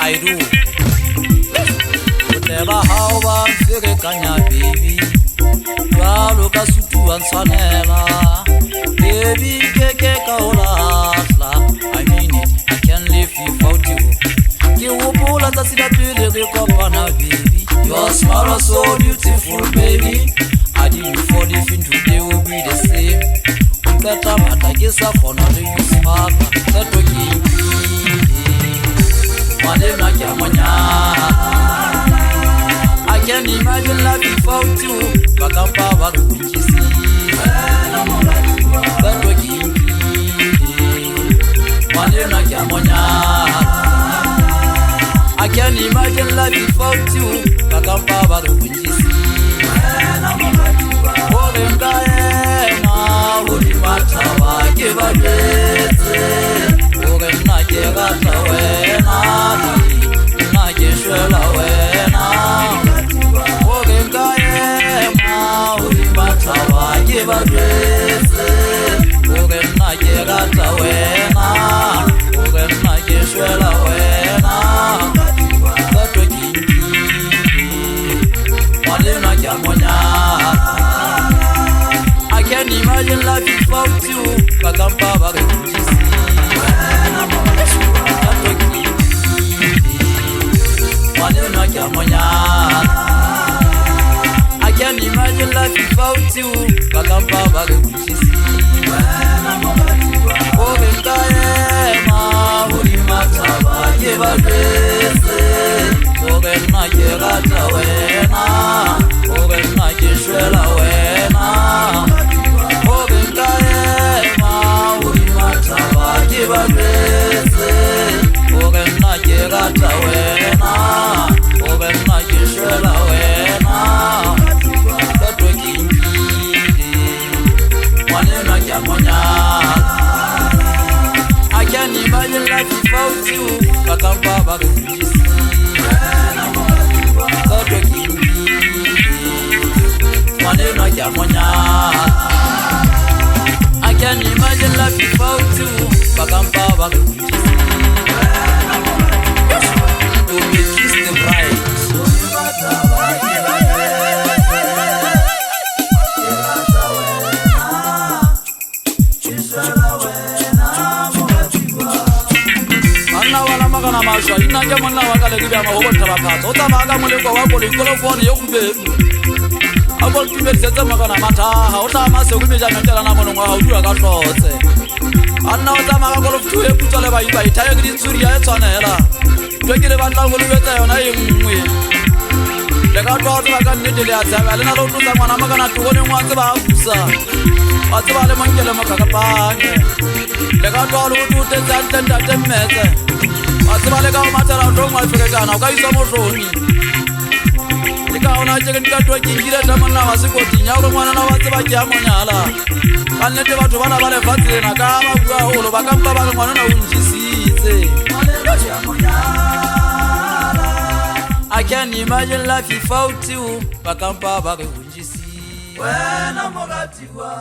I do. Whatever how I'm feeling, baby. Look at you and Sanella. Baby, keke kaola. I mean it, I can't live without you. You will pull at us in a building, baby. Your smile is so beautiful, baby. I didn't fall if today will be the same. Better matter, guess I for not the use sephaka. That we keep I can't imagine life without you. Bakampa Baruchisi. That we keep I can't imagine life without you. Bakampa Baruchisi. I can't imagine life without you. Bakampa Baruchisi. I can't imagine life without you. Bakampa Baruchisi. I can't imagine life without you. Bakampa Baruchisi. I can't imagine life without you. Bakampa Baruchisi. To be kissed the bride. Masha ina jamana wakale gibya mahobo tabakatsa o tsamaka moleko wa kolo ikolo fone yo kubedu a go timetsetsa magana mathaha o tla mase go meja mentela na monongwa ha o dua ka hlotse anna o tsamaka kolo futu e putsale ba iba ithaya ke ditsuri ya tshwanela twekile ba tla go lebetsa yona e nngwe le ka twa tsa ka nnete le a tsaba le na lo tlotsa ngwana magana tugone ngwa tse ba busa wa tsaba le mangele makakapane le ka twa lo tute tsa ntenta temmetse Atba le ka matara ndong ma fekana ka isa mohloni le ka ona tse ke twa ke ngile ta monna wa sekoti nya go ngwana na wa tseba ke a monyala ka nnete batho bana ba le fatshe na ka ba bua holo ba ka mpa ba le ngwana na o ntjisitse I can't imagine life without you. Bakampa ba ke ntjisitse wena mogatiwa